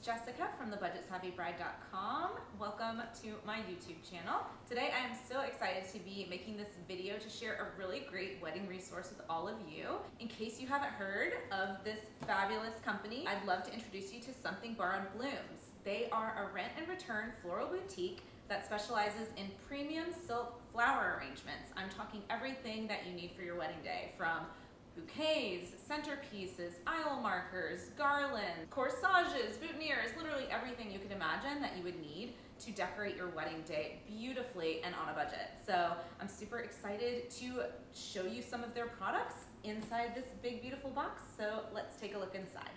Jessica from thebudgetsavvybride.com. Welcome to my YouTube channel. Today I am so excited to be making this video to share a really great wedding resource with all of you. In case you haven't heard of this fabulous company, I'd love to introduce you to Something Borrowed Blooms. They are a rent and return floral boutique that specializes in premium silk flower arrangements. I'm talking everything that you need for your wedding day, from bouquets, centerpieces, aisle markers, garlands, corsages, boutonnieres, literally everything you could imagine that you would need to decorate your wedding day beautifully and on a budget. So I'm super excited to show you some of their products inside this big, beautiful box. So let's take a look inside.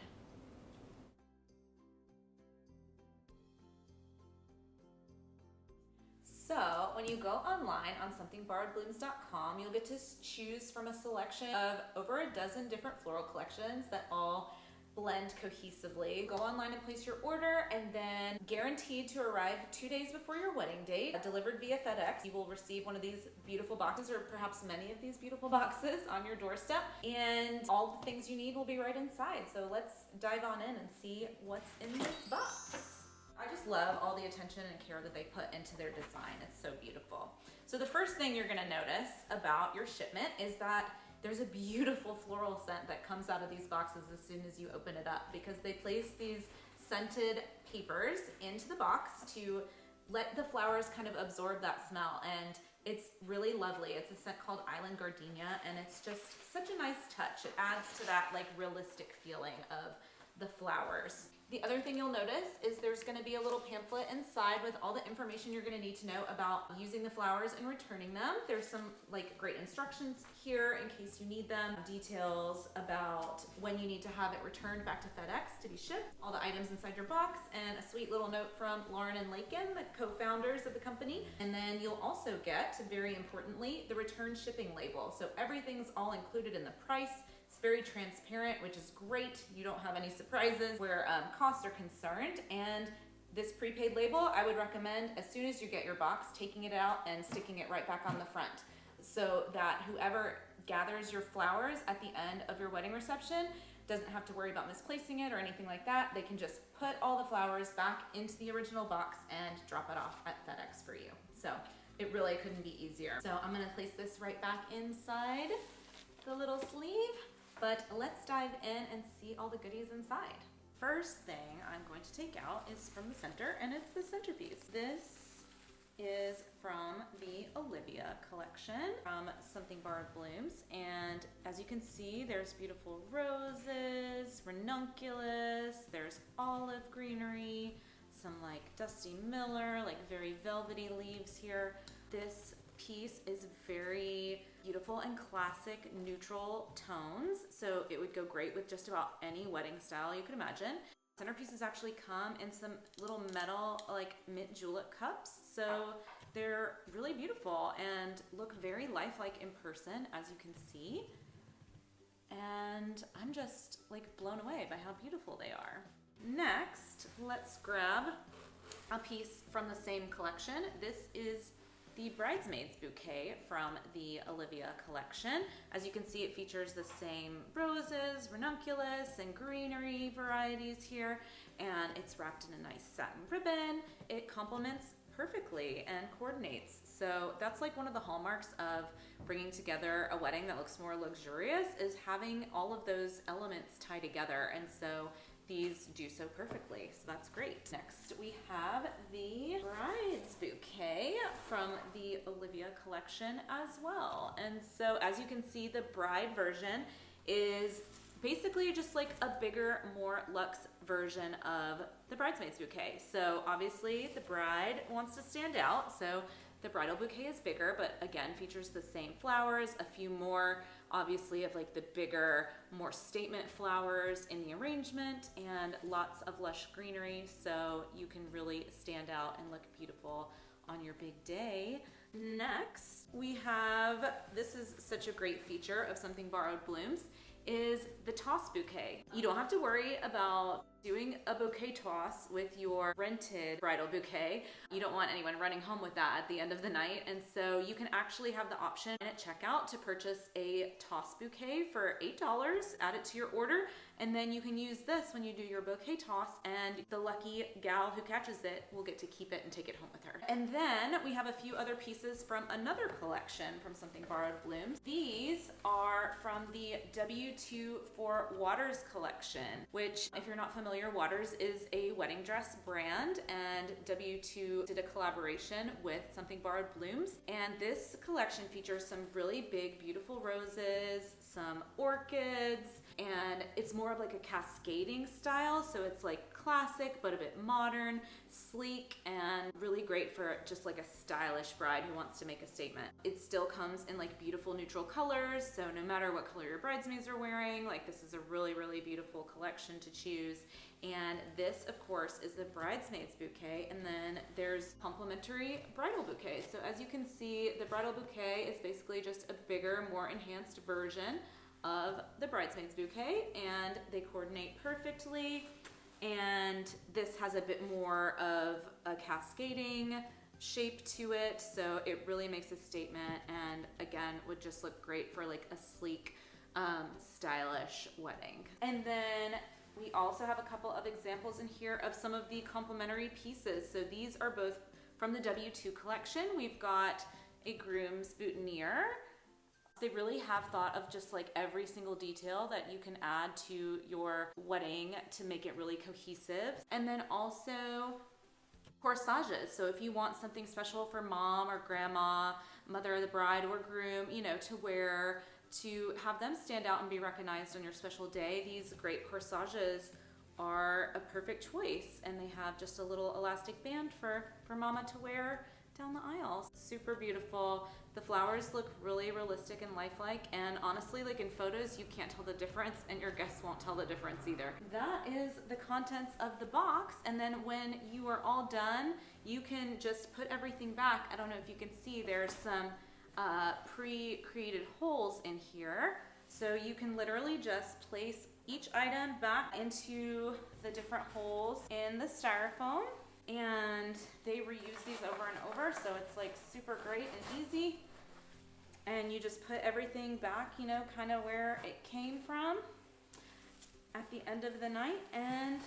So when you go online on somethingborrowedblooms.com, you'll get to choose from a selection of over a dozen different floral collections that all blend cohesively. Go online and place your order, and then guaranteed to arrive 2 days before your wedding date, delivered via FedEx. You will receive one of these beautiful boxes, or perhaps many of these beautiful boxes, on your doorstep, and all the things you need will be right inside. So let's dive on in and see what's in this box. I just love all the attention and care that they put into their design. It's so beautiful. So the first thing you're gonna notice about your shipment is that there's a beautiful floral scent that comes out of these boxes as soon as you open it up, because they place these scented papers into the box to let the flowers kind of absorb that smell, and it's really lovely. It's a scent called Island Gardenia, and it's just such a nice touch. It adds to that like realistic feeling of the flowers. The other thing you'll notice is there's going to be a little pamphlet inside with all the information you're going to need to know about using the flowers and returning them. There's some like great instructions here in case you need them, details about when you need to have it returned back to FedEx to be shipped, all the items inside your box, and a sweet little note from Lauren and Lakin, the co-founders of the company. And then you'll also get, very importantly, the return shipping label. So everything's all included in the price. It's very transparent, which is great. You don't have any surprises where costs are concerned. And this prepaid label, I would recommend as soon as you get your box, taking it out and sticking it right back on the front, so that whoever gathers your flowers at the end of your wedding reception doesn't have to worry about misplacing it or anything like that. They can just put all the flowers back into the original box and drop it off at FedEx for you. So it really couldn't be easier. So I'm gonna place this right back inside the little sleeve. But let's dive in and see all the goodies inside. First thing I'm going to take out is from the center, and it's the centerpiece. This is from the Olivia collection from Something Borrowed Blooms. And as you can see, there's beautiful roses, ranunculus, there's olive greenery, some like Dusty Miller, like very velvety leaves here. This piece is very beautiful and classic neutral tones, so it would go great with just about any wedding style you could imagine. Centerpieces actually come in some little metal like mint julep cups, so they're really beautiful and look very lifelike in person, as you can see. And I'm just like blown away by how beautiful they are. Next, let's grab a piece from the same collection. This is the Bridesmaids bouquet from the Olivia collection. As you can see, it features the same roses, ranunculus, and greenery varieties here, and it's wrapped in a nice satin ribbon. It complements perfectly and coordinates. So that's like one of the hallmarks of bringing together a wedding that looks more luxurious, is having all of those elements tie together, and so these do so perfectly, so that's great. Next, we have the Bride's bouquet from the Olivia collection as well. And so as you can see, the bride version is basically just like a bigger, more luxe version of the Bridesmaids bouquet. So obviously the bride wants to stand out, so the bridal bouquet is bigger, but again, features the same flowers, a few more, obviously, of like the bigger, more statement flowers in the arrangement, and lots of lush greenery, so you can really stand out and look beautiful on your big day. Next, we have, this is such a great feature of Something Borrowed Blooms, is the toss bouquet. You don't have to worry about doing a bouquet toss with your rented bridal bouquet. You don't want anyone running home with that at the end of the night. And so you can actually have the option at checkout to purchase a toss bouquet for $8, add it to your order, and then you can use this when you do your bouquet toss, and the lucky gal who catches it will get to keep it and take it home with her. And then we have a few other pieces from another collection from Something Borrowed Blooms. These are from the W2 for Waters collection, which, if you're not familiar, Waters is a wedding dress brand, and W2 did a collaboration with Something Borrowed Blooms. And this collection features some really big, beautiful roses, some orchids, and it's more of like a cascading style. So it's like classic, but a bit modern, sleek, and really great for just like a stylish bride who wants to make a statement. It still comes in like beautiful neutral colors. So no matter what color your bridesmaids are wearing, like this is a really, really beautiful collection to choose. And this, of course, is the bridesmaids bouquet, and then there's complimentary bridal bouquet. So as you can see, the bridal bouquet is basically just a bigger, more enhanced version of the bridesmaids bouquet, and they coordinate perfectly. And this has a bit more of a cascading shape to it, so it really makes a statement, and again, would just look great for like a sleek, stylish wedding. And then we also have a couple of examples in here of some of the complementary pieces. So these are both from the W2 collection. We've got a groom's boutonniere. They really have thought of just like every single detail that you can add to your wedding to make it really cohesive. And then also corsages. So if you want something special for mom or grandma, mother of the bride or groom, you know, to wear, to have them stand out and be recognized on your special day, these great corsages are a perfect choice. And they have just a little elastic band for mama to wear down the aisle. Super beautiful. The flowers look really realistic and lifelike, and honestly, like in photos, you can't tell the difference, and your guests won't tell the difference either. That is the contents of the box, and then when you are all done, you can just put everything back. I don't know if you can see, there's some pre-created holes in here, so you can literally just place each item back into the different holes in the styrofoam, and they reuse these over and over, so it's like super great and easy. And you just put everything back, you know, kind of where it came from at the end of the night, and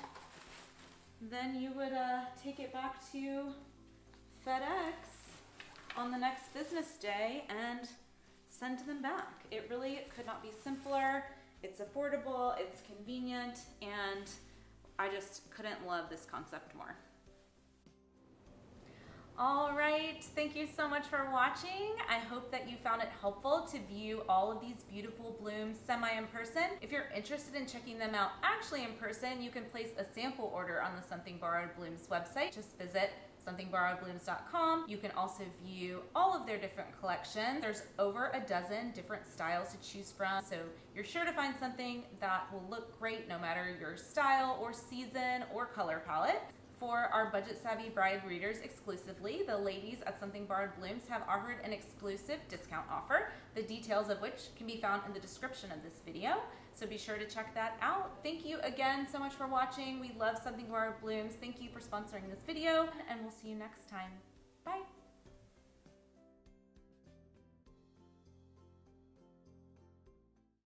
then you would take it back to FedEx on the next business day and send them back. It really could not be simpler. It's affordable, it's convenient, and I just couldn't love this concept more. All right, thank you so much for watching. I hope that you found it helpful to view all of these beautiful blooms semi in person. If you're interested in checking them out actually in person, you can place a sample order on the Something Borrowed Blooms website. Just visit somethingborrowedblooms.com. You can also view all of their different collections. There's over a dozen different styles to choose from, so you're sure to find something that will look great no matter your style or season or color palette. For our budget savvy bride readers exclusively, the ladies at Something Borrowed Blooms have offered an exclusive discount offer, the details of which can be found in the description of this video. So be sure to check that out. Thank you again so much for watching. We love Something Borrowed Blooms. Thank you for sponsoring this video, and we'll see you next time. Bye.